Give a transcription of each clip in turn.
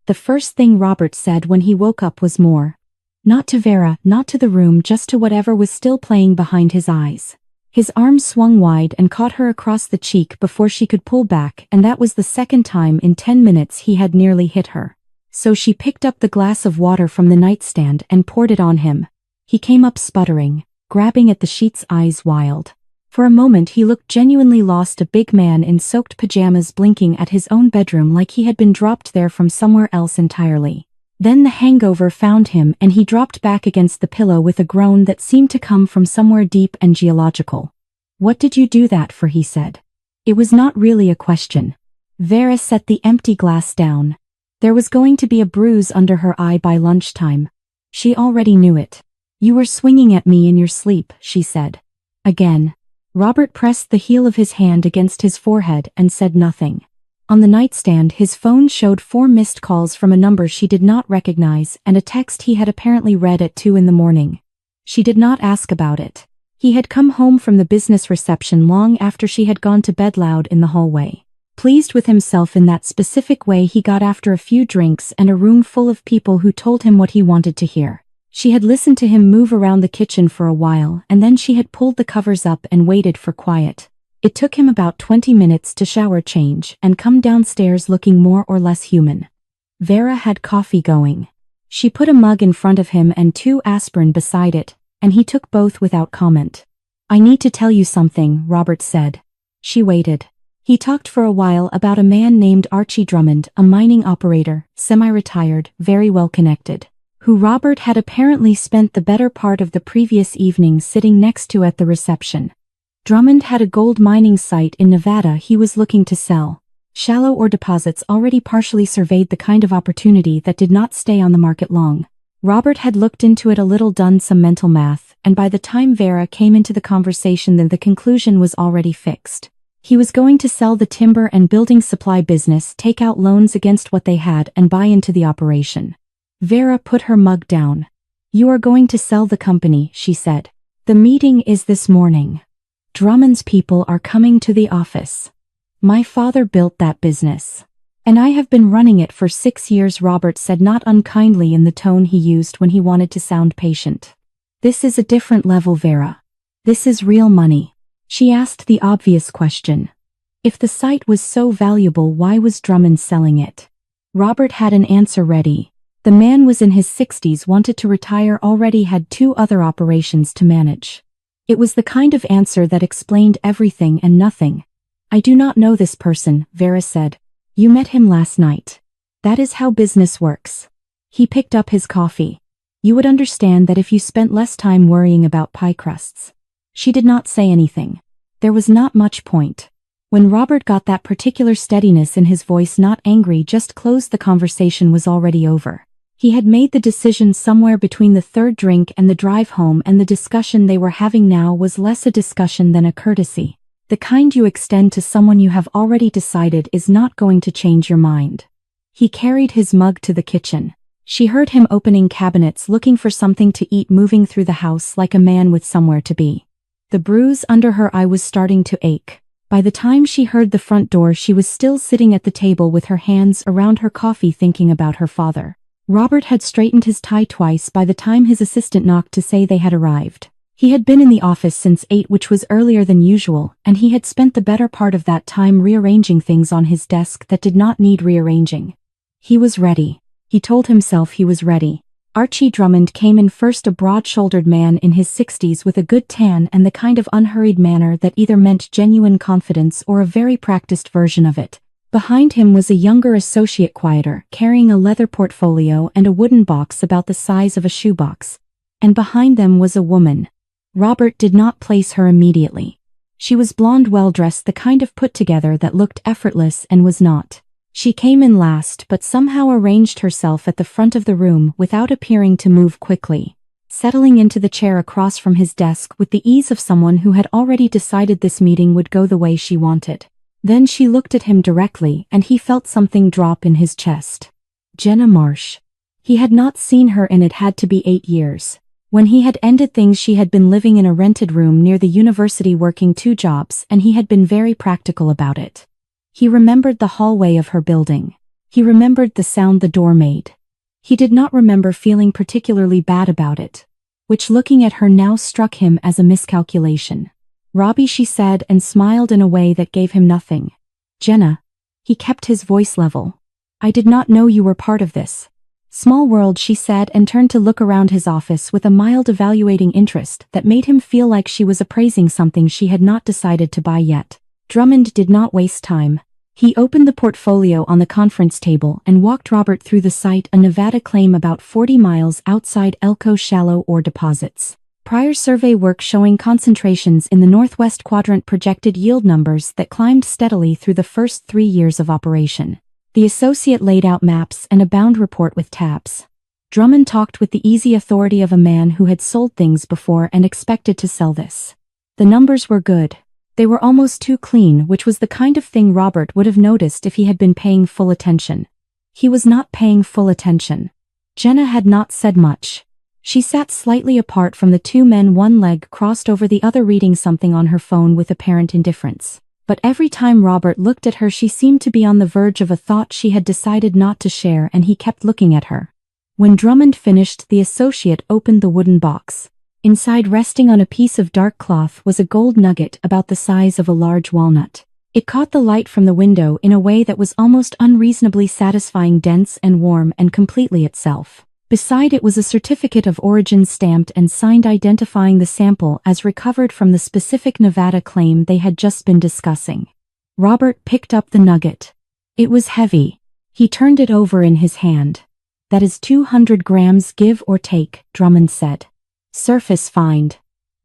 The first thing Robert said when he woke up was more. Not to Vera, not to the room, just to whatever was still playing behind his eyes. His arm swung wide and caught her across the cheek before she could pull back, and that was the second time in 10 minutes he had nearly hit her. So she picked up the glass of water from the nightstand and poured it on him. He came up sputtering, grabbing at the sheets, eyes wild. For a moment he looked genuinely lost, a big man in soaked pajamas blinking at his own bedroom like he had been dropped there from somewhere else entirely. Then the hangover found him and he dropped back against the pillow with a groan that seemed to come from somewhere deep and geological. "What did you do that for?" he said. It was not really a question. Vera set the empty glass down. There was going to be a bruise under her eye by lunchtime. She already knew it. "You were swinging at me in your sleep," she said. Again. Robert pressed the heel of his hand against his forehead and said nothing. On the nightstand his phone showed 4 missed calls from a number she did not recognize and a text he had apparently read at 2 in the morning. She did not ask about it. He had come home from the business reception long after she had gone to bed, loud in the hallway. Pleased with himself in that specific way he got after a few drinks and a room full of people who told him what he wanted to hear. She had listened to him move around the kitchen for a while and then she had pulled the covers up and waited for quiet. It took him about 20 minutes to shower, change, and come downstairs looking more or less human. Vera had coffee going. She put a mug in front of him and 2 aspirin beside it, and he took both without comment. "I need to tell you something," Robert said. She waited. He talked for a while about a man named Archie Drummond, a mining operator, semi-retired, very well connected, who Robert had apparently spent the better part of the previous evening sitting next to at the reception. Drummond had a gold mining site in Nevada he was looking to sell. Shallow ore deposits already partially surveyed the kind of opportunity that did not stay on the market long. Robert had looked into it a little, done some mental math, and by the time Vera came into the conversation then the conclusion was already fixed. He was going to sell the timber and building supply business, take out loans against what they had and buy into the operation. Vera put her mug down. "You are going to sell the company," she said. "The meeting is this morning. Drummond's people are coming to the office. My father built that business. And I have been running it for 6 years," Robert said, not unkindly in the tone he used when he wanted to sound patient. "This is a different level, Vera. This is real money." She asked the obvious question. If the site was so valuable, why was Drummond selling it? Robert had an answer ready. The man was in his 60s, wanted to retire, already had 2 other operations to manage. It was the kind of answer that explained everything and nothing. "I do not know this person," Vera said. "You met him last night. That is how business works." He picked up his coffee. "You would understand that if you spent less time worrying about pie crusts." She did not say anything. There was not much point. When Robert got that particular steadiness in his voice, not angry, just closed, the conversation was already over. He had made the decision somewhere between the 3rd drink and the drive home, and the discussion they were having now was less a discussion than a courtesy. The kind you extend to someone you have already decided is not going to change your mind. He carried his mug to the kitchen. She heard him opening cabinets, looking for something to eat, moving through the house like a man with somewhere to be. The bruise under her eye was starting to ache. By the time she heard the front door, she was still sitting at the table with her hands around her coffee, thinking about her father. Robert had straightened his tie twice by the time his assistant knocked to say they had arrived. He had been in the office since 8, which was earlier than usual, and he had spent the better part of that time rearranging things on his desk that did not need rearranging. He was ready. He told himself he was ready. Archie Drummond came in first, a broad-shouldered man in his 60s with a good tan and the kind of unhurried manner that either meant genuine confidence or a very practiced version of it. Behind him was a younger associate, quieter, carrying a leather portfolio and a wooden box about the size of a shoebox. And behind them was a woman. Robert did not place her immediately. She was blonde, well-dressed, the kind of put-together that looked effortless and was not. She came in last but somehow arranged herself at the front of the room without appearing to move quickly, settling into the chair across from his desk with the ease of someone who had already decided this meeting would go the way she wanted. Then she looked at him directly and he felt something drop in his chest. Jenna Marsh. He had not seen her in it had to be 8 years. When he had ended things, she had been living in a rented room near the university, working 2 jobs, and he had been very practical about it. He remembered the hallway of her building. He remembered the sound the door made. He did not remember feeling particularly bad about it, which looking at her now struck him as a miscalculation. "Robbie," she said and smiled in a way that gave him nothing. "Jenna." He kept his voice level. "I did not know you were part of this." "Small world," she said and turned to look around his office with a mild evaluating interest that made him feel like she was appraising something she had not decided to buy yet. Drummond did not waste time. He opened the portfolio on the conference table and walked Robert through the site, a Nevada claim about 40 miles outside Elko shallow ore deposits. Prior survey work showing concentrations in the northwest quadrant projected yield numbers that climbed steadily through the first 3 years of operation. The associate laid out maps and a bound report with tabs. Drummond talked with the easy authority of a man who had sold things before and expected to sell this. The numbers were good. They were almost too clean, which was the kind of thing Robert would have noticed if he had been paying full attention. He was not paying full attention. Jenna had not said much. She sat slightly apart from the two men, one leg crossed over the other, reading something on her phone with apparent indifference. But every time Robert looked at her, she seemed to be on the verge of a thought she had decided not to share, and he kept looking at her. When Drummond finished, the associate opened the wooden box. Inside, resting on a piece of dark cloth, was a gold nugget about the size of a large walnut. It caught the light from the window in a way that was almost unreasonably satisfying, dense and warm and completely itself. Beside it was a certificate of origin stamped and signed, identifying the sample as recovered from the specific Nevada claim they had just been discussing. Robert picked up the nugget. It was heavy. He turned it over in his hand. "That is 200 grams, give or take," Drummond said. "Surface find.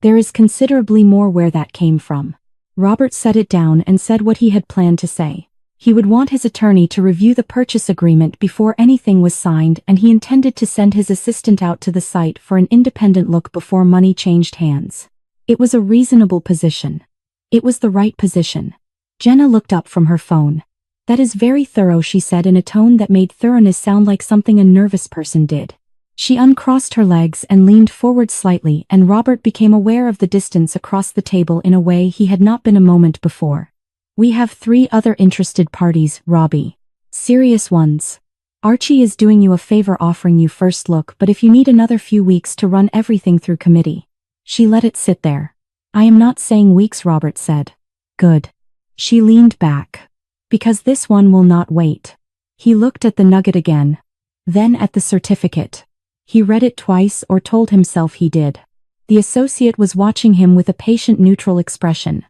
There is considerably more where that came from." Robert set it down and said what he had planned to say. He would want his attorney to review the purchase agreement before anything was signed, and he intended to send his assistant out to the site for an independent look before money changed hands. It was a reasonable position. It was the right position. Jenna looked up from her phone. "That is very thorough," she said in a tone that made thoroughness sound like something a nervous person did. She uncrossed her legs and leaned forward slightly, and Robert became aware of the distance across the table in a way he had not been a moment before. "We have 3 other interested parties, Robbie. Serious ones. Archie is doing you a favor offering you first look, but if you need another few weeks to run everything through committee." She let it sit there. "I am not saying weeks," Robert said. "Good." She leaned back. "Because this one will not wait." He looked at the nugget again. Then at the certificate. He read it twice, or told himself he did. The associate was watching him with a patient, neutral expression.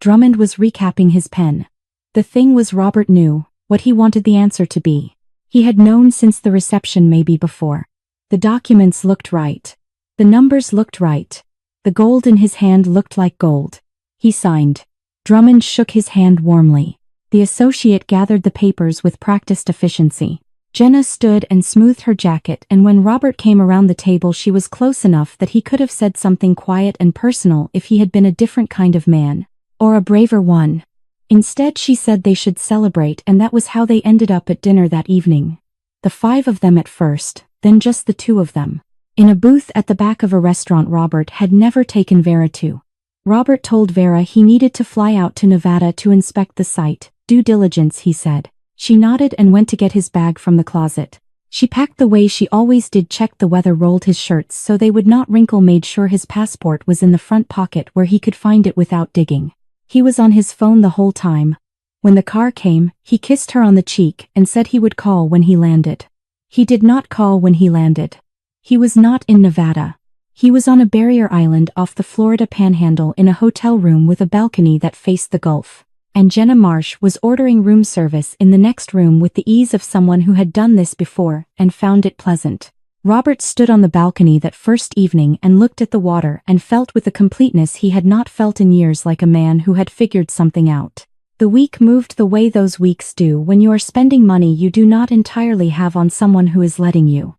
Drummond was recapping his pen. The thing was, Robert knew what he wanted the answer to be. He had known since the reception, maybe before. The documents looked right. The numbers looked right. The gold in his hand looked like gold. He signed. Drummond shook his hand warmly. The associate gathered the papers with practiced efficiency. Jenna stood and smoothed her jacket, and when Robert came around the table, she was close enough that he could have said something quiet and personal if he had been a different kind of man. Or a braver one. Instead, she said they should celebrate, and that was how they ended up at dinner that evening. The 5 of them at first, then just the 2 of them. In a booth at the back of a restaurant Robert had never taken Vera to. Robert told Vera he needed to fly out to Nevada to inspect the site. "Due diligence," he said. She nodded and went to get his bag from the closet. She packed the way she always did, checked the weather, rolled his shirts so they would not wrinkle, made sure his passport was in the front pocket where he could find it without digging. He was on his phone the whole time. When the car came, he kissed her on the cheek and said he would call when he landed. He did not call when he landed. He was not in Nevada. He was on a barrier island off the Florida Panhandle in a hotel room with a balcony that faced the Gulf. And Jenna Marsh was ordering room service in the next room with the ease of someone who had done this before and found it pleasant. Robert stood on the balcony that first evening and looked at the water and felt with a completeness he had not felt in years, like a man who had figured something out. The week moved the way those weeks do when you are spending money you do not entirely have on someone who is letting you.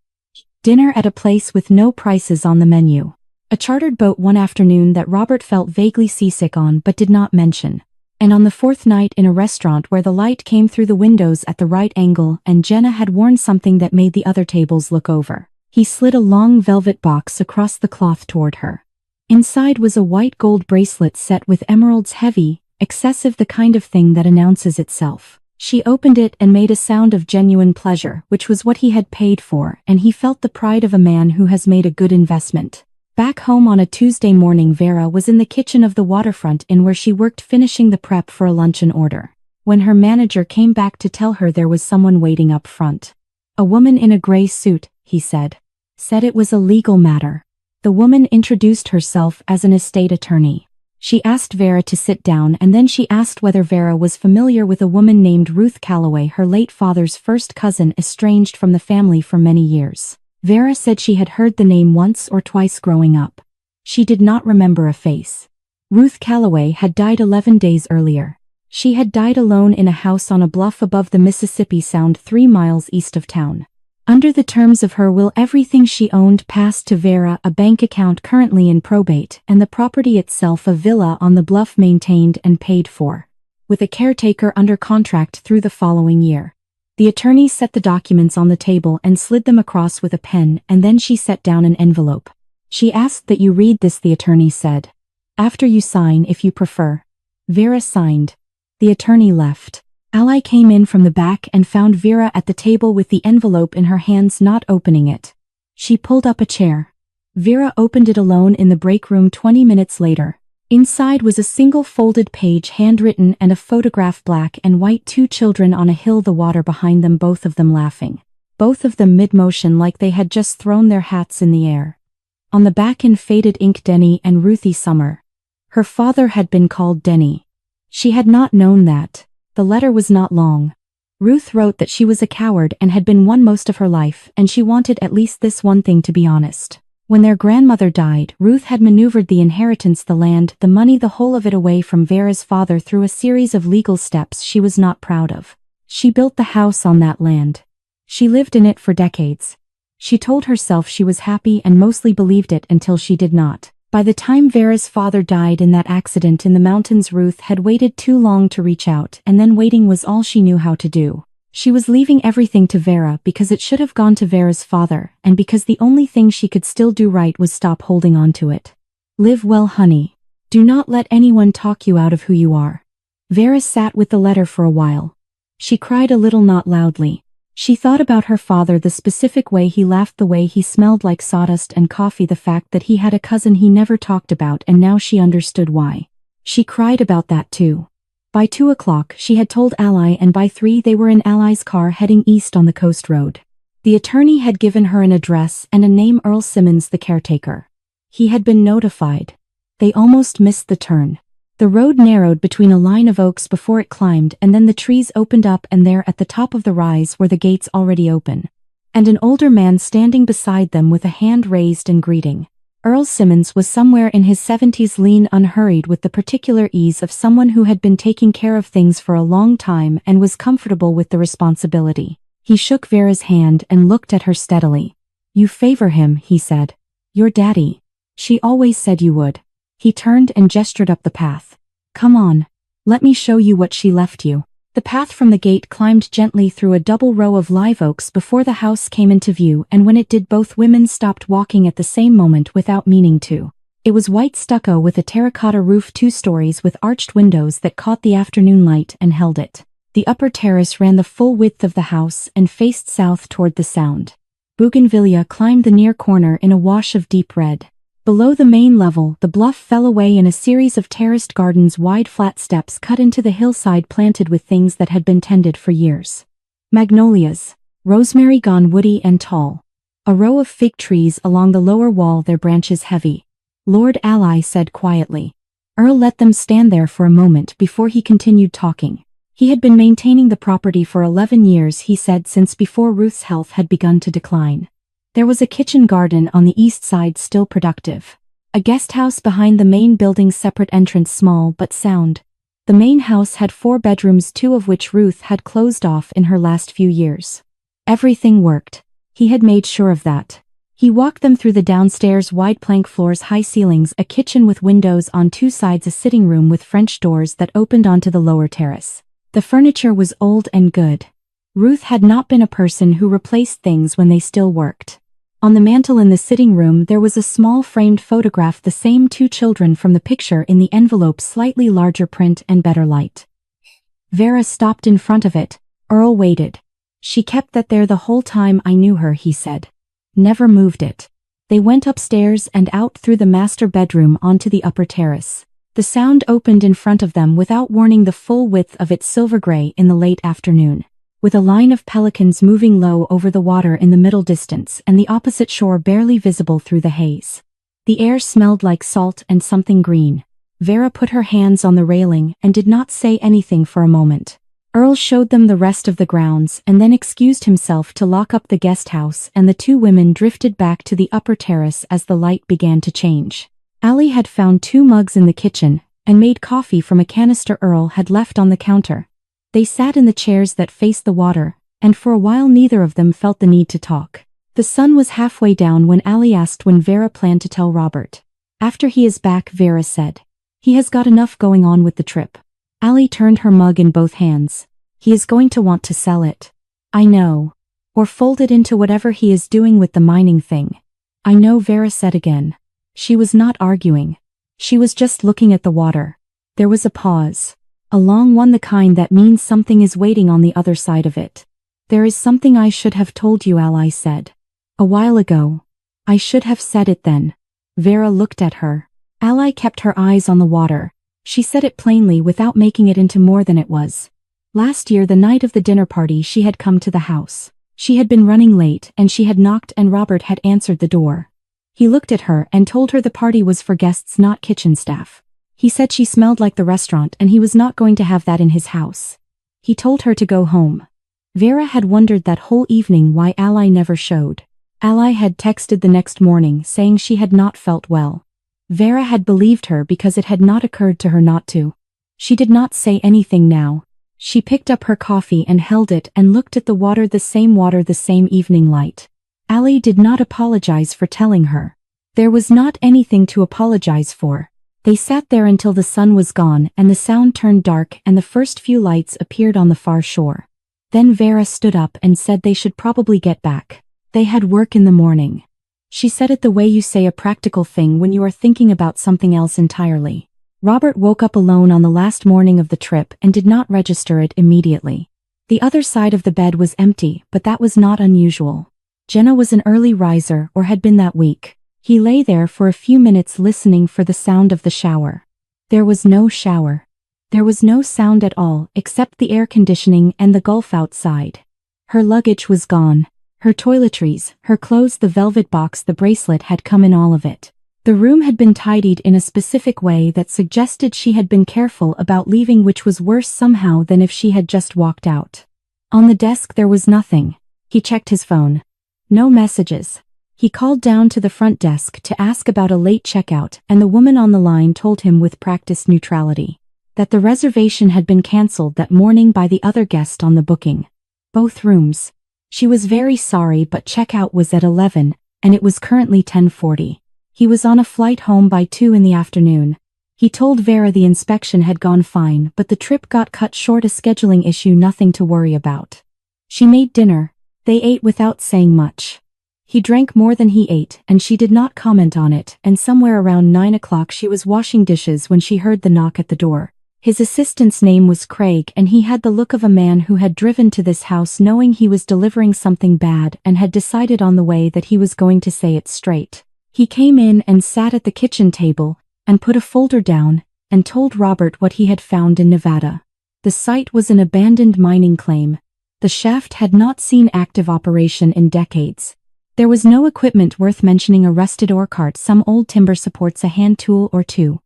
Dinner at a place with no prices on the menu. A chartered boat one afternoon that Robert felt vaguely seasick on but did not mention. And on the 4th night in a restaurant where the light came through the windows at the right angle and Jenna had worn something that made the other tables look over. He slid a long velvet box across the cloth toward her. Inside was a white gold bracelet set with emeralds, heavy, excessive, the kind of thing that announces itself. She opened it and made a sound of genuine pleasure, which was what he had paid for, and he felt the pride of a man who has made a good investment. Back home on a Tuesday morning, Vera was in the kitchen of the Waterfront Inn where she worked, finishing the prep for a luncheon order, when her manager came back to tell her there was someone waiting up front. A woman in a gray suit, he said. Said it was a legal matter. The woman introduced herself as an estate attorney. She asked Vera to sit down, and then she asked whether Vera was familiar with a woman named Ruth Calloway, her late father's first cousin, estranged from the family for many years. Vera said she had heard the name once or twice growing up. She did not remember a face. Ruth Calloway had died 11 days earlier. She had died alone in a house on a bluff above the Mississippi Sound 3 miles east of town. Under the terms of her will, everything she owned passed to Vera, a bank account currently in probate, and the property itself, a villa on the bluff, maintained and paid for, with a caretaker under contract through the following year. The attorney set the documents on the table and slid them across with a pen, and then she set down an envelope. She asked that you read this, the attorney said. After you sign, if you prefer. Vera signed. The attorney left. Ally came in from the back and found Vera at the table with the envelope in her hands, not opening it. She pulled up a chair. Vera opened it alone in the break room 20 minutes later. Inside was a single folded page, handwritten, and a photograph, black and white, 2 children on a hill, the water behind them, both of them laughing. Both of them mid-motion, like they had just thrown their hats in the air. On the back in faded ink, Denny and Ruthie Summer. Her father had been called Denny. She had not known that. The letter was not long. Ruth wrote that she was a coward and had been one most of her life, and she wanted at least this one thing to be honest. When their grandmother died, Ruth had maneuvered the inheritance, the land, the money, the whole of it, away from Vera's father through a series of legal steps she was not proud of. She built the house on that land. She lived in it for decades. She told herself she was happy and mostly believed it until she did not. By the time Vera's father died in that accident in the mountains, Ruth had waited too long to reach out, and then waiting was all she knew how to do. She was leaving everything to Vera because it should have gone to Vera's father, and because the only thing she could still do right was stop holding on to it. Live well, honey. Do not let anyone talk you out of who you are. Vera sat with the letter for a while. She cried a little, not loudly. She thought about her father, the specific way he laughed, the way he smelled like sawdust and coffee, the fact that he had a cousin he never talked about, and now she understood why. She cried about that too. By 2 o'clock she had told Ally, and by 3 they were in Ally's car heading east on the coast road. The attorney had given her an address and a name, Earl Simmons, the caretaker. He had been notified. They almost missed the turn. The road narrowed between a line of oaks before it climbed, and then the trees opened up, and there at the top of the rise were the gates already open, and an older man standing beside them with a hand raised in greeting. Earl Simmons was somewhere in his 70s, lean, unhurried, with the particular ease of someone who had been taking care of things for a long time and was comfortable with the responsibility. He shook Vera's hand and looked at her steadily. "You favor him," he said. "Your daddy. She always said you would." He turned and gestured up the path. "Come on. Let me show you what she left you." The path from the gate climbed gently through a double row of live oaks before the house came into view, and when it did, both women stopped walking at the same moment without meaning to. It was white stucco with a terracotta roof, 2 stories with arched windows that caught the afternoon light and held it. The upper terrace ran the full width of the house and faced south toward the Sound. Bougainvillea climbed the near corner in a wash of deep red. Below the main level, the bluff fell away in a series of terraced gardens, wide flat steps cut into the hillside, planted with things that had been tended for years. Magnolias, rosemary, gone woody and tall. A row of fig trees along the lower wall, their branches heavy. Lord Ally said quietly. Earl let them stand there for a moment before he continued talking. He had been maintaining the property for 11 years, he said, since before Ruth's health had begun to decline. There was a kitchen garden on the east side, still productive. A guest house behind the main building, separate entrance, small but sound. The main house had 4 bedrooms, 2 of which Ruth had closed off in her last few years. Everything worked. He had made sure of that. He walked them through the downstairs, wide plank floors, high ceilings, a kitchen with windows on 2 sides, a sitting room with French doors that opened onto the lower terrace. The furniture was old and good. Ruth had not been a person who replaced things when they still worked. On the mantel in the sitting room there was a small framed photograph, the same 2 children from the picture in the envelope, slightly larger print and better light. Vera stopped in front of it. Earl waited. She kept that there the whole time I knew her, he said. Never moved it. They went upstairs and out through the master bedroom onto the upper terrace. The Sound opened in front of them without warning the full width of its silver gray in the late afternoon, with a line of pelicans moving low over the water in the middle distance and the opposite shore barely visible through the haze. The air smelled like salt and something green. Vera put her hands on the railing and did not say anything for a moment. Earl showed them the rest of the grounds and then excused himself to lock up the guest house, and the two women drifted back to the upper terrace as the light began to change. Allie had found 2 mugs in the kitchen and made coffee from a canister Earl had left on the counter. They sat in the chairs that faced the water, and for a while neither of them felt the need to talk. The sun was halfway down when Allie asked when Vera planned to tell Robert. After he is back, Vera said. He has got enough going on with the trip. Allie turned her mug in both hands. He is going to want to sell it. I know. Or fold it into whatever he is doing with the mining thing. I know, Vera said again. She was not arguing. She was just looking at the water. There was a pause. A long one, the kind that means something is waiting on the other side of it. There is something I should have told you, Allie said. A while ago. I should have said it then. Vera looked at her. Allie kept her eyes on the water. She said it plainly without making it into more than it was. Last year, the night of the dinner party, she had come to the house. She had been running late and she had knocked and Robert had answered the door. He looked at her and told her the party was for guests, not kitchen staff. He said she smelled like the restaurant and he was not going to have that in his house. He told her to go home. Vera had wondered that whole evening why Allie never showed. Allie had texted the next morning saying she had not felt well. Vera had believed her because it had not occurred to her not to. She did not say anything now. She picked up her coffee and held it and looked at the water, the same evening light. Allie did not apologize for telling her. There was not anything to apologize for. They sat there until the sun was gone and the Sound turned dark and the first few lights appeared on the far shore. Then Vera stood up and said they should probably get back. They had work in the morning. She said it the way you say a practical thing when you are thinking about something else entirely. Robert woke up alone on the last morning of the trip and did not register it immediately. The other side of the bed was empty, but that was not unusual. Jenna was an early riser, or had been that week. He lay there for a few minutes listening for the sound of the shower. There was no shower. There was no sound at all except the air conditioning and the Gulf outside. Her luggage was gone. Her toiletries, her clothes, the velvet box, the bracelet had come in, all of it. The room had been tidied in a specific way that suggested she had been careful about leaving, which was worse somehow than if she had just walked out. On the desk there was nothing. He checked his phone. No messages. He called down to the front desk to ask about a late checkout, and the woman on the line told him with practiced neutrality that the reservation had been cancelled that morning by the other guest on the booking. Both rooms. She was very sorry, but checkout was at 11, and it was currently 10:40. He was on a flight home by 2 in the afternoon. He told Vera the inspection had gone fine, but the trip got cut short, a scheduling issue, nothing to worry about. She made dinner. They ate without saying much. He drank more than he ate, and she did not comment on it, and somewhere around 9 o'clock she was washing dishes when she heard the knock at the door. His assistant's name was Craig, and he had the look of a man who had driven to this house knowing he was delivering something bad and had decided on the way that he was going to say it straight. He came in and sat at the kitchen table, and put a folder down, and told Robert what he had found in Nevada. The site was an abandoned mining claim. The shaft had not seen active operation in decades. There was no equipment worth mentioning, a rusted ore cart, some old timber supports, a hand tool or two.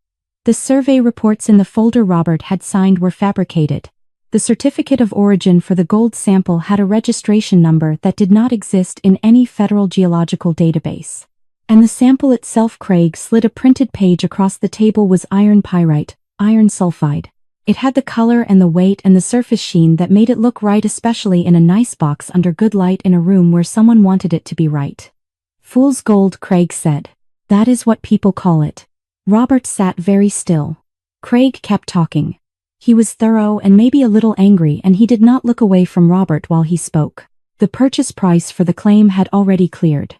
The survey reports in the folder Robert had signed were fabricated. The certificate of origin for the gold sample had a registration number that did not exist in any federal geological database. And the sample itself, Craig slid a printed page across the table, was iron pyrite, iron sulfide. It had the color and the weight and the surface sheen that made it look right, especially in a nice box under good light in a room where someone wanted it to be right. Fool's gold, Craig said. That is what people call it. Robert sat very still. Craig kept talking. He was thorough and maybe a little angry, and he did not look away from Robert while he spoke. The purchase price for the claim had already cleared.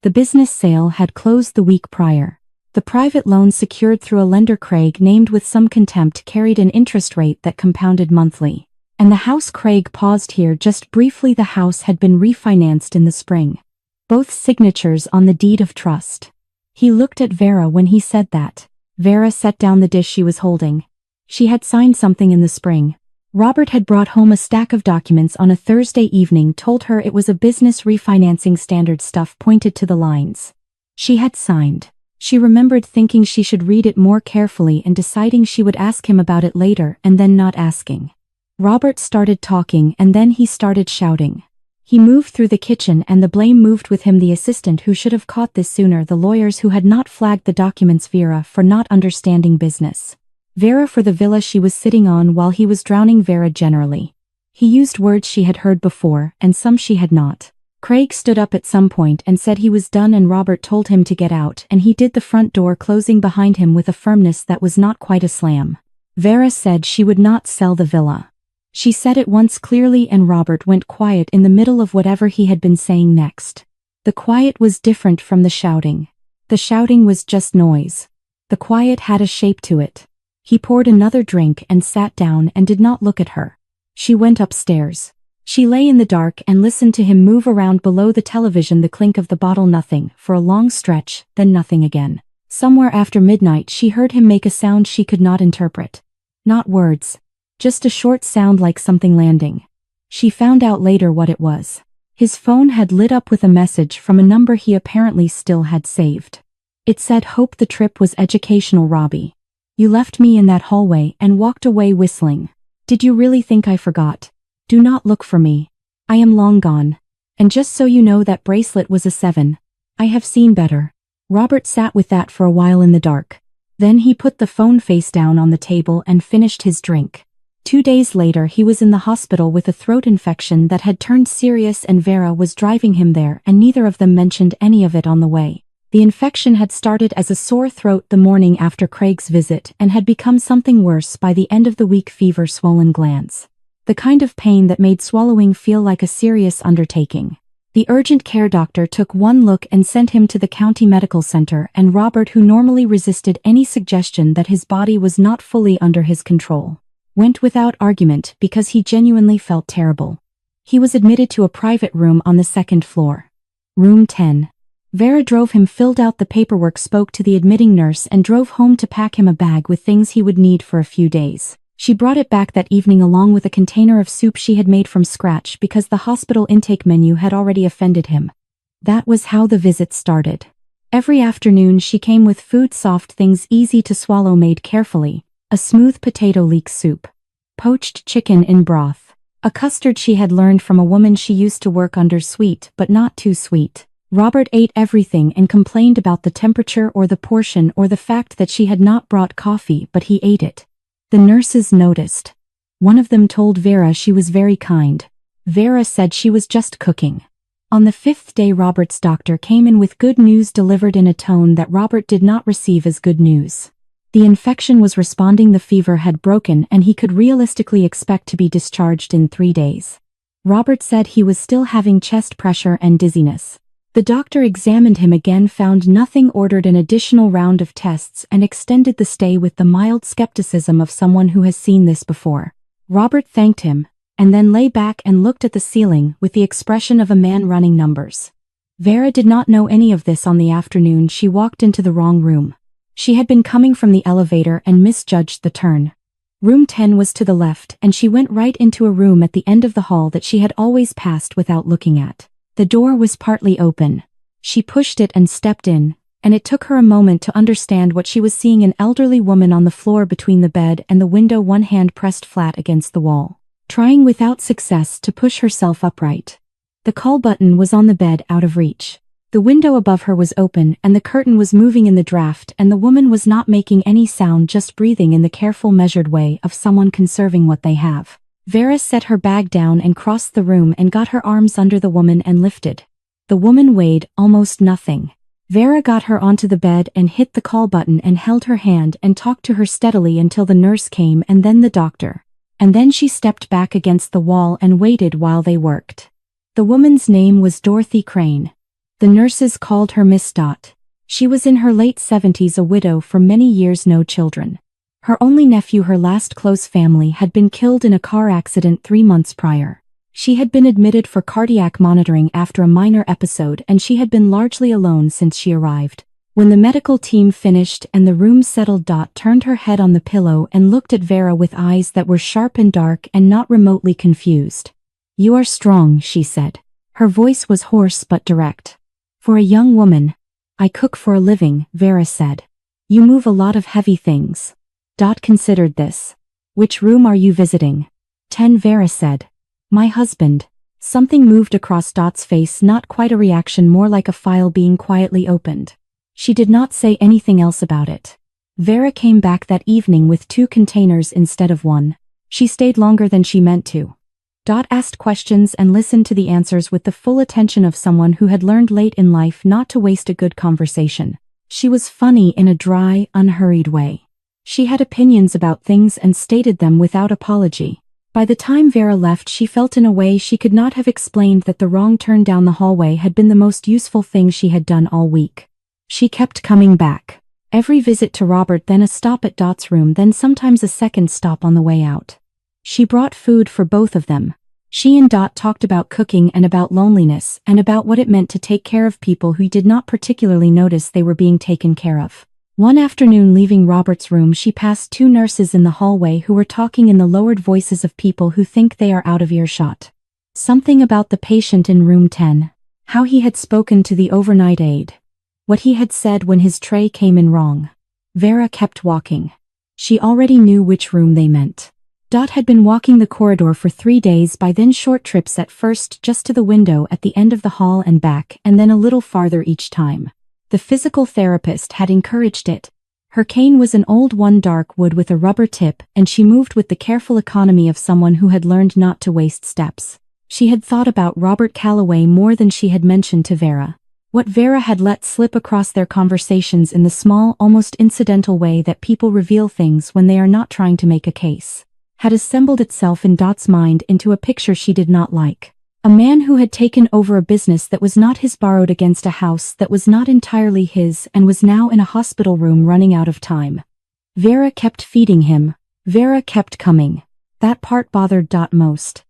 The business sale had closed the week prior. The private loan secured through a lender Craig named with some contempt carried an interest rate that compounded monthly. And the house. Craig paused here just briefly. The house had been refinanced in the spring. Both signatures on the deed of trust. He looked at Vera when he said that. Vera set down the dish she was holding. She had signed something in the spring. Robert had brought home a stack of documents on a Thursday evening, told her it was a business refinancing, standard stuff, pointed to the lines. She had signed. She remembered thinking she should read it more carefully and deciding she would ask him about it later and then not asking. Robert started talking and then he started shouting. He moved through the kitchen and the blame moved with him. The assistant who should have caught this sooner, the lawyers who had not flagged the documents, Vera for not understanding business. Vera for the villa she was sitting on while he was drowning, Vera generally. He used words she had heard before and some she had not. Craig stood up at some point and said he was done, and Robert told him to get out, and he did, the front door closing behind him with a firmness that was not quite a slam. Vera said she would not sell the villa. She said it once clearly, and Robert went quiet in the middle of whatever he had been saying next. The quiet was different from the shouting. The shouting was just noise. The quiet had a shape to it. He poured another drink and sat down and did not look at her. She went upstairs. She lay in the dark and listened to him move around below the television, the clink of the bottle, nothing, for a long stretch, then nothing again. Somewhere after midnight she heard him make a sound she could not interpret. Not words. Just a short sound like something landing. She found out later what it was. His phone had lit up with a message from a number he apparently still had saved. It said, "Hope the trip was educational, Robbie. You left me in that hallway and walked away whistling. Did you really think I forgot? Do not look for me. I am long gone. And just so you know, that bracelet was a 7. I have seen better." Robert sat with that for a while in the dark. Then he put the phone face down on the table and finished his drink. 2 days later he was in the hospital with a throat infection that had turned serious, and Vera was driving him there, and neither of them mentioned any of it on the way. The infection had started as a sore throat the morning after Craig's visit and had become something worse by the end of the week: fever, swollen glands. The kind of pain that made swallowing feel like a serious undertaking. The urgent care doctor took one look and sent him to the county medical center, and Robert, who normally resisted any suggestion that his body was not fully under his control, went without argument because he genuinely felt terrible. He was admitted to a private room on the 2nd floor. Room 10. Vera drove him, filled out the paperwork, spoke to the admitting nurse, and drove home to pack him a bag with things he would need for a few days. She brought it back that evening along with a container of soup she had made from scratch because the hospital intake menu had already offended him. That was how the visit started. Every afternoon she came with food, soft things easy to swallow, made carefully: a smooth potato leek soup, poached chicken in broth, a custard she had learned from a woman she used to work under, sweet but not too sweet. Robert ate everything and complained about the temperature or the portion or the fact that she had not brought coffee, but he ate it. The nurses noticed. One of them told Vera she was very kind. Vera said she was just cooking. On the 5th day Robert's doctor came in with good news, delivered in a tone that Robert did not receive as good news. The infection was responding, the fever had broken, and he could realistically expect to be discharged in 3 days. Robert said he was still having chest pressure and dizziness. The doctor examined him again, found nothing, ordered an additional round of tests, and extended the stay with the mild skepticism of someone who has seen this before. Robert thanked him, and then lay back and looked at the ceiling with the expression of a man running numbers. Vera did not know any of this on the afternoon she walked into the wrong room. She had been coming from the elevator and misjudged the turn. Room 10 was to the left, and she went right into a room at the end of the hall that she had always passed without looking at. The door was partly open. She pushed it and stepped in, and it took her a moment to understand what she was seeing: an elderly woman on the floor between the bed and the window, one hand pressed flat against the wall, trying without success to push herself upright. The call button was on the bed, out of reach. The window above her was open and the curtain was moving in the draft, and the woman was not making any sound, just breathing in the careful, measured way of someone conserving what they have. Vera set her bag down and crossed the room and got her arms under the woman and lifted. The woman weighed almost nothing. Vera got her onto the bed and hit the call button and held her hand and talked to her steadily until the nurse came and then the doctor. And then she stepped back against the wall and waited while they worked. The woman's name was Dorothy Crane. The nurses called her Miss Dot. She was in her late 70s, a widow for many years, no children. Her only nephew, her last close family, had been killed in a car accident 3 months prior. She had been admitted for cardiac monitoring after a minor episode, and she had been largely alone since she arrived. When the medical team finished and the room settled, Dot turned her head on the pillow and looked at Vera with eyes that were sharp and dark and not remotely confused. "You are strong," she said. Her voice was hoarse but direct. "For a young woman." "I cook for a living," Vera said. "You move a lot of heavy things." Dot considered this. "Which room are you visiting?" 10, Vera said. "My husband." Something moved across Dot's face, not quite a reaction, more like a file being quietly opened. She did not say anything else about it. Vera came back that evening with 2 containers instead of 1. She stayed longer than she meant to. Dot asked questions and listened to the answers with the full attention of someone who had learned late in life not to waste a good conversation. She was funny in a dry, unhurried way. She had opinions about things and stated them without apology. By the time Vera left, she felt in a way she could not have explained that the wrong turn down the hallway had been the most useful thing she had done all week. She kept coming back. Every visit to Robert, then a stop at Dot's room, then sometimes a second stop on the way out. She brought food for both of them. She and Dot talked about cooking and about loneliness and about what it meant to take care of people who did not particularly notice they were being taken care of. One afternoon, leaving Robert's room, she passed 2 nurses in the hallway who were talking in the lowered voices of people who think they are out of earshot. Something about the patient in room 10. How he had spoken to the overnight aide. What he had said when his tray came in wrong. Vera kept walking. She already knew which room they meant. Dot had been walking the corridor for 3 days, by then short trips, at first just to the window at the end of the hall and back, and then a little farther each time. The physical therapist had encouraged it. Her cane was an old one, dark wood with a rubber tip, and she moved with the careful economy of someone who had learned not to waste steps. She had thought about Robert Calloway more than she had mentioned to Vera. What Vera had let slip across their conversations in the small, almost incidental way that people reveal things when they are not trying to make a case, had assembled itself in Dot's mind into a picture she did not like. A man who had taken over a business that was not his, borrowed against a house that was not entirely his, and was now in a hospital room running out of time. Vera kept feeding him. Vera kept coming. That part bothered Dot most.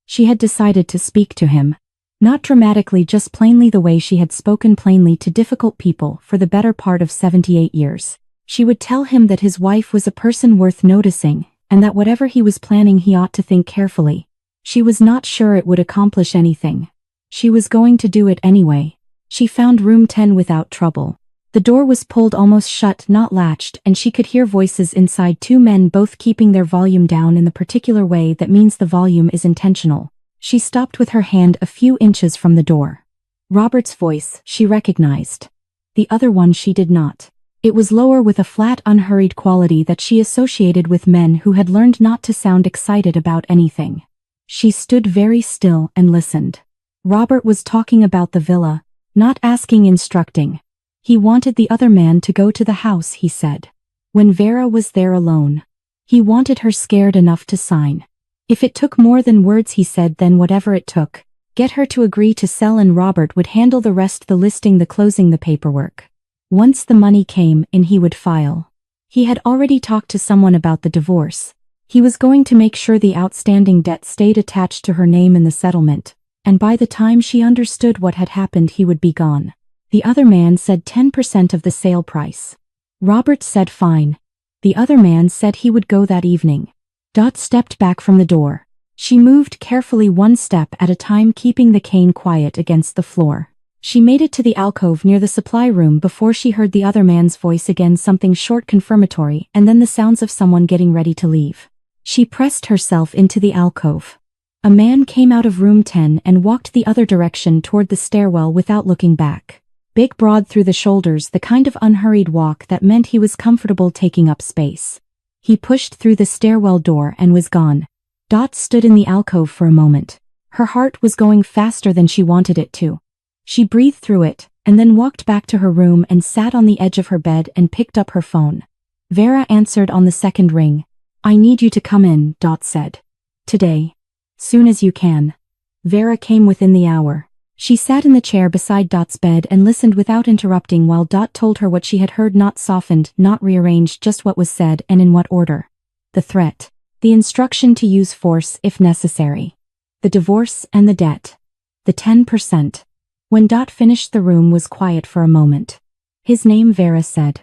She had decided to speak to him. Not dramatically, just plainly, the way she had spoken plainly to difficult people for the better part of 78 years. She would tell him that his wife was a person worth noticing, and that whatever he was planning he ought to think carefully. She was not sure it would accomplish anything. She was going to do it anyway. She found room 10 without trouble. The door was pulled almost shut, not latched, and she could hear voices inside, 2 men, both keeping their volume down in the particular way that means the volume is intentional. She stopped with her hand a few inches from the door. Robert's voice she recognized. The other one she did not. It was lower, with a flat, unhurried quality that she associated with men who had learned not to sound excited about anything. She stood very still and listened. Robert was talking about the villa, not asking, instructing. He wanted the other man to go to the house, he said. When Vera was there alone. He wanted her scared enough to sign. If it took more than words, he said, then whatever it took. Get her to agree to sell, and Robert would handle the rest, the listing, the closing, the paperwork. Once the money came in, he would file. He had already talked to someone about the divorce. He was going to make sure the outstanding debt stayed attached to her name in the settlement, and by the time she understood what had happened, he would be gone. The other man said 10% of the sale price. Robert said fine. The other man said he would go that evening. Dot stepped back from the door. She moved carefully, 1 step at a time, keeping the cane quiet against the floor. She made it to the alcove near the supply room before she heard the other man's voice again, something short, confirmatory, and then the sounds of someone getting ready to leave. She pressed herself into the alcove. A man came out of room 10 and walked the other direction toward the stairwell without looking back. Big, broad through the shoulders, the kind of unhurried walk that meant he was comfortable taking up space. He pushed through the stairwell door and was gone. Dot stood in the alcove for a moment. Her heart was going faster than she wanted it to. She breathed through it, and then walked back to her room and sat on the edge of her bed and picked up her phone. Vera answered on the second ring. I need you to come in, Dot said. Today. Soon as you can. Vera came within the hour. She sat in the chair beside Dot's bed and listened without interrupting while Dot told her what she had heard, not softened, not rearranged, just what was said and in what order. The threat. The instruction to use force if necessary. The divorce and the debt. The 10%. When Dot finished, the room was quiet for a moment. His name, Vera said.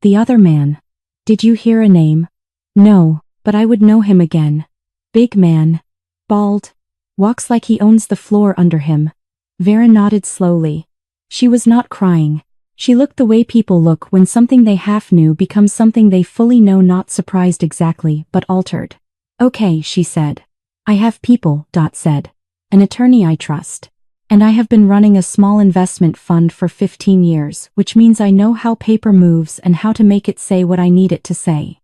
The other man. Did you hear a name? No, but I would know him again. Big man. Bald. Walks like he owns the floor under him. Vera nodded slowly. She was not crying. She looked the way people look when something they half knew becomes something they fully know, not surprised exactly, but altered. Okay, she said. I have people, Dot said. An attorney I trust. And I have been running a small investment fund for 15 years, which means I know how paper moves and how to make it say what I need it to say.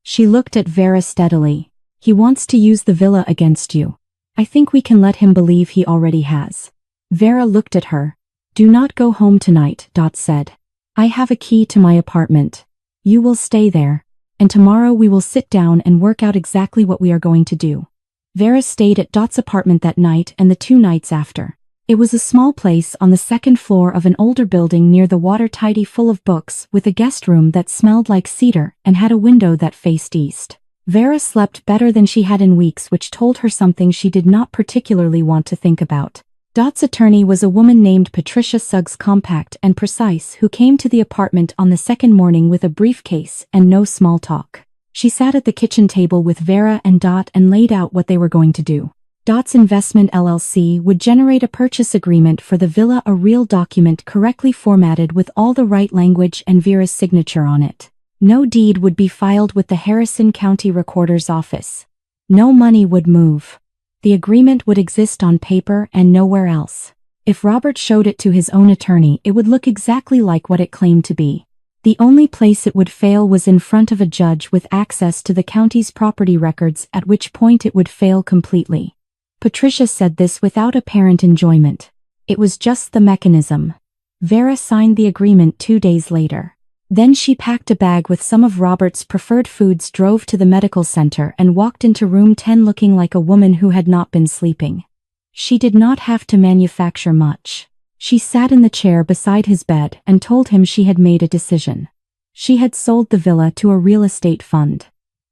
She looked at Vera steadily. He wants to use the villa against you. I think we can let him believe he already has. Vera looked at her. Do not go home tonight, Dot said. I have a key to my apartment. You will stay there. And tomorrow we will sit down and work out exactly what we are going to do. Vera stayed at Dot's apartment that night and the 2 nights after. It was a small place on the 2nd floor of an older building near the water, tidy, full of books, with a guest room that smelled like cedar and had a window that faced east. Vera slept better than she had in weeks, which told her something she did not particularly want to think about. Dot's attorney was a woman named Patricia Suggs, compact and precise, who came to the apartment on the 2nd morning with a briefcase and no small talk. She sat at the kitchen table with Vera and Dot and laid out what they were going to do. Dot's Investment LLC would generate a purchase agreement for the villa, a real document correctly formatted with all the right language and Vera's signature on it. No deed would be filed with the Harrison County Recorder's Office. No money would move. The agreement would exist on paper and nowhere else. If Robert showed it to his own attorney, it would look exactly like what it claimed to be. The only place it would fail was in front of a judge with access to the county's property records, at which point it would fail completely. Patricia said this without apparent enjoyment. It was just the mechanism. Vera signed the agreement 2 days later. Then she packed a bag with some of Robert's preferred foods, drove to the medical center, and walked into room 10 looking like a woman who had not been sleeping. She did not have to manufacture much. She sat in the chair beside his bed and told him she had made a decision. She had sold the villa to a real estate fund.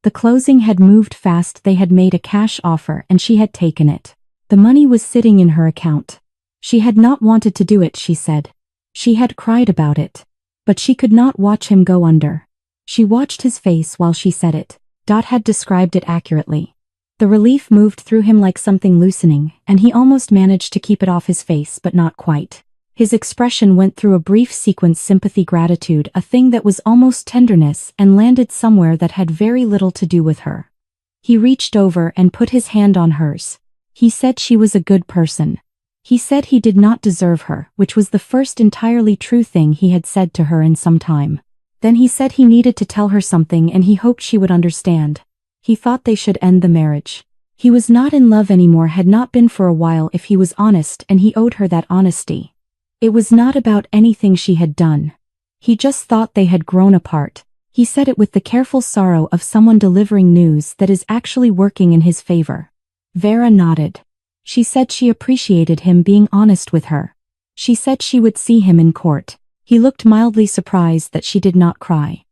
The closing had moved fast, they had made a cash offer and she had taken it. The money was sitting in her account. She had not wanted to do it, she said. She had cried about it. But she could not watch him go under. She watched his face while she said it. Dot had described it accurately. The relief moved through him like something loosening, and he almost managed to keep it off his face, but not quite. His expression went through a brief sequence: sympathy, gratitude, a thing that was almost tenderness, and landed somewhere that had very little to do with her. He reached over and put his hand on hers. He said she was a good person. He said he did not deserve her, which was the first entirely true thing he had said to her in some time. Then he said he needed to tell her something and he hoped she would understand. He thought they should end the marriage. He was not in love anymore, had not been for a while if he was honest, and he owed her that honesty. It was not about anything she had done. He just thought they had grown apart. He said it with the careful sorrow of someone delivering news that is actually working in his favor. Vera nodded. She said she appreciated him being honest with her. She said she would see him in court. He looked mildly surprised that she did not cry.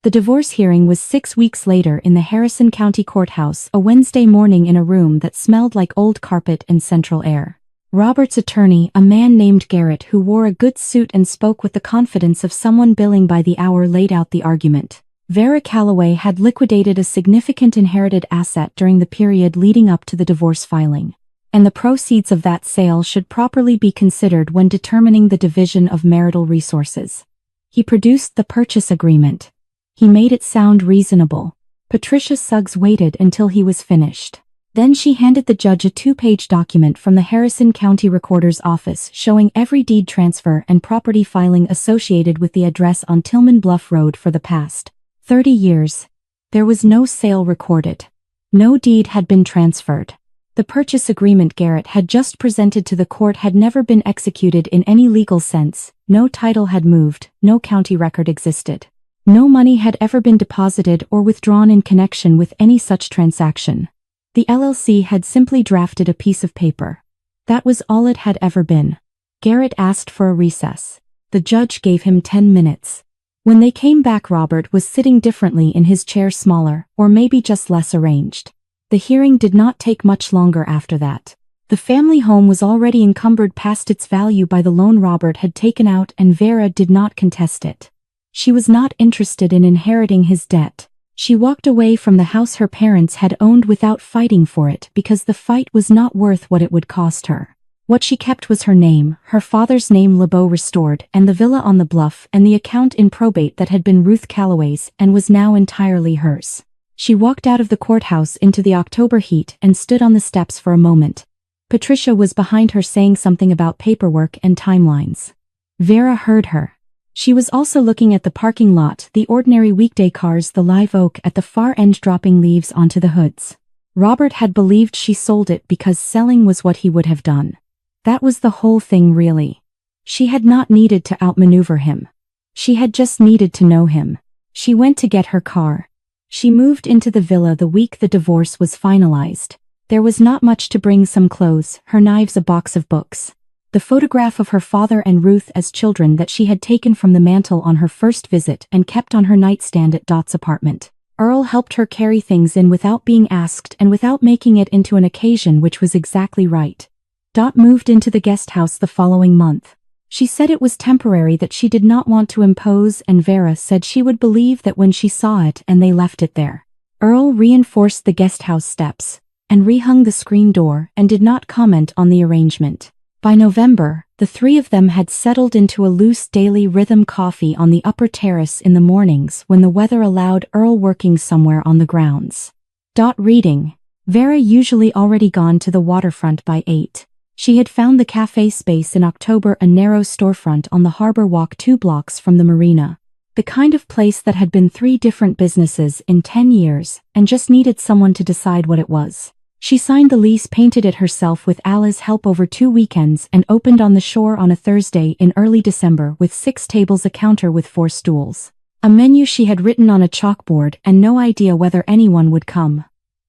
The divorce hearing was 6 weeks later in the Harrison County Courthouse, a Wednesday morning, in a room that smelled like old carpet and central air. Robert's attorney, a man named Garrett who wore a good suit and spoke with the confidence of someone billing by the hour, laid out the argument. Vera Calloway had liquidated a significant inherited asset during the period leading up to the divorce filing, and the proceeds of that sale should properly be considered when determining the division of marital resources. He produced the purchase agreement. He made it sound reasonable. Patricia Suggs waited until he was finished. Then she handed the judge a 2-page document from the Harrison County Recorder's Office showing every deed transfer and property filing associated with the address on Tillman Bluff Road for the past 30 years. There was no sale recorded. No deed had been transferred. The purchase agreement Garrett had just presented to the court had never been executed in any legal sense. No title had moved, no county record existed. No money had ever been deposited or withdrawn in connection with any such transaction. The LLC had simply drafted a piece of paper. That was all it had ever been. Garrett asked for a recess. The judge gave him 10 minutes. When they came back, Robert was sitting differently in his chair, smaller, or maybe just less arranged. The hearing did not take much longer after that. The family home was already encumbered past its value by the loan Robert had taken out, and Vera did not contest it. She was not interested in inheriting his debt. She walked away from the house her parents had owned without fighting for it because the fight was not worth what it would cost her. What she kept was her name, her father's name LeBeau restored, and the villa on the bluff, and the account in probate that had been Ruth Calloway's and was now entirely hers. She walked out of the courthouse into the October heat and stood on the steps for a moment. Patricia was behind her saying something about paperwork and timelines. Vera heard her. She was also looking at the parking lot, the ordinary weekday cars, the live oak at the far end dropping leaves onto the hoods. Robert had believed she sold it because selling was what he would have done. That was the whole thing, really. She had not needed to outmaneuver him. She had just needed to know him. She went to get her car. She moved into the villa the week the divorce was finalized. There was not much to bring: some clothes, her knives, a box of books. The photograph of her father and Ruth as children that she had taken from the mantel on her first visit and kept on her nightstand at Dot's apartment. Earl helped her carry things in without being asked and without making it into an occasion, which was exactly right. Dot moved into the guest house the following month. She said it was temporary, that she did not want to impose, and Vera said she would believe that when she saw it, and they left it there. Earl reinforced the guest house steps and rehung the screen door and did not comment on the arrangement. By November, the three of them had settled into a loose daily rhythm: coffee on the upper terrace in the mornings when the weather allowed, Earl working somewhere on the grounds. Dot reading. Vera usually already gone to the waterfront by 8. She had found the cafe space in October, a narrow storefront on the harbor walk 2 blocks from the marina. The kind of place that had been 3 different businesses in 10 years and just needed someone to decide what it was. She signed the lease, painted it herself with Alice's help over 2 weekends, and opened on the shore on a Thursday in early December with 6 tables, a counter with 4 stools, a menu she had written on a chalkboard, and no idea whether anyone would come.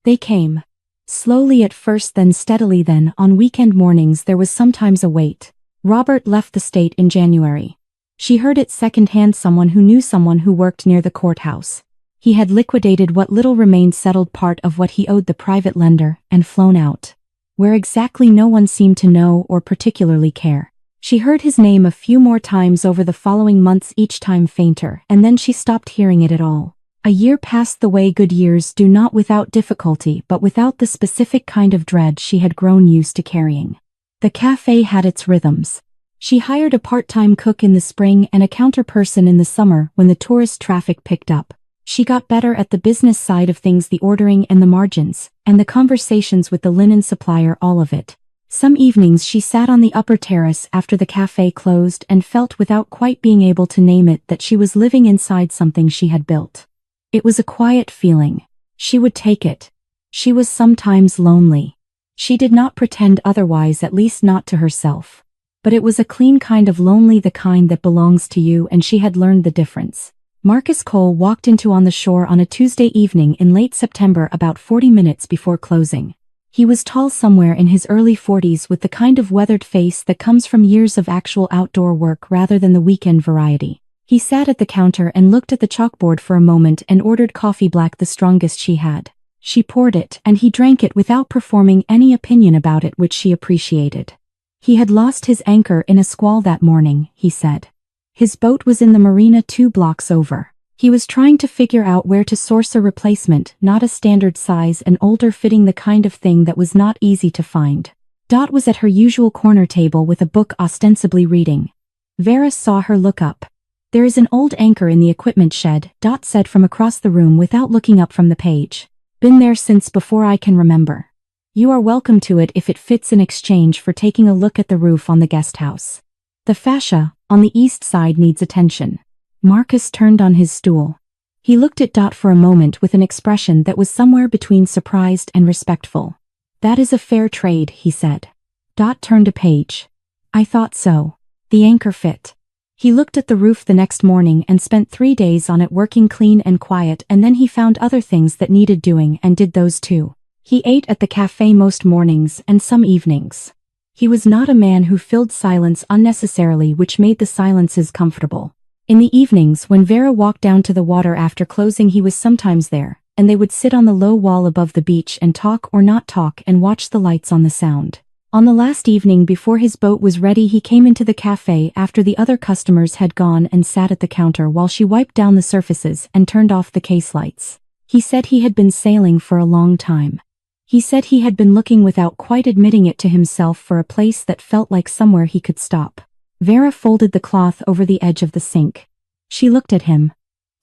They came. Slowly at first, then steadily. Then, on weekend mornings, there was sometimes a wait. Robert left the state in January. She heard it secondhand: someone who knew someone who worked near the courthouse. He had liquidated what little remained, settled part of what he owed the private lender, and flown out. Where exactly, no one seemed to know or particularly care. She heard his name a few more times over the following months, each time fainter, and then she stopped hearing it at all. A year passed the way good years do, not without difficulty, but without the specific kind of dread she had grown used to carrying. The cafe had its rhythms. She hired a part-time cook in the spring and a counter person in the summer when the tourist traffic picked up. She got better at the business side of things, the ordering and the margins, and the conversations with the linen supplier, all of it. Some evenings she sat on the upper terrace after the cafe closed and felt, without quite being able to name it, that she was living inside something she had built. It was a quiet feeling. She would take it. She was sometimes lonely. She did not pretend otherwise, at least not to herself. But it was a clean kind of lonely, the kind that belongs to you, and she had learned the difference. Marcus Cole walked into On the Shore on a Tuesday evening in late September, about 40 minutes before closing. He was tall, somewhere in his early 40s, with the kind of weathered face that comes from years of actual outdoor work rather than the weekend variety. He sat at the counter and looked at the chalkboard for a moment and ordered coffee black, the strongest she had. She poured it, and he drank it without performing any opinion about it, which she appreciated. He had lost his anchor in a squall that morning, he said. His boat was in the marina 2 blocks over. He was trying to figure out where to source a replacement, not a standard size and older fitting, the kind of thing that was not easy to find. Dot was at her usual corner table with a book, ostensibly reading. Vera saw her look up. "There is an old anchor in the equipment shed," Dot said from across the room without looking up from the page. "Been there since before I can remember. You are welcome to it if it fits, in exchange for taking a look at the roof on the guest house. The fascia on the east side needs attention." Marcus turned on his stool. He looked at Dot for a moment with an expression that was somewhere between surprised and respectful. "That is a fair trade," he said. Dot turned a page. "I thought so. The anchor fit." He looked at the roof the next morning and spent 3 days on it, working clean and quiet, and then he found other things that needed doing and did those too. He ate at the cafe most mornings and some evenings. He was not a man who filled silence unnecessarily, which made the silences comfortable. In the evenings when Vera walked down to the water after closing, he was sometimes there, and they would sit on the low wall above the beach and talk or not talk and watch the lights on the Sound. On the last evening before his boat was ready, he came into the cafe after the other customers had gone and sat at the counter while she wiped down the surfaces and turned off the case lights. He said he had been sailing for a long time. He said he had been looking without quite admitting it to himself for a place that felt like somewhere he could stop. Vera folded the cloth over the edge of the sink. She looked at him.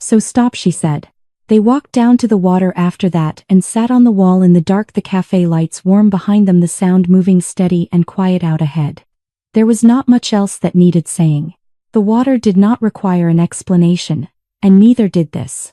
So stop, she said. They walked down to the water after that and sat on the wall in the dark, the cafe lights warm behind them, the Sound moving steady and quiet out ahead. There was not much else that needed saying. The water did not require an explanation, and neither did this.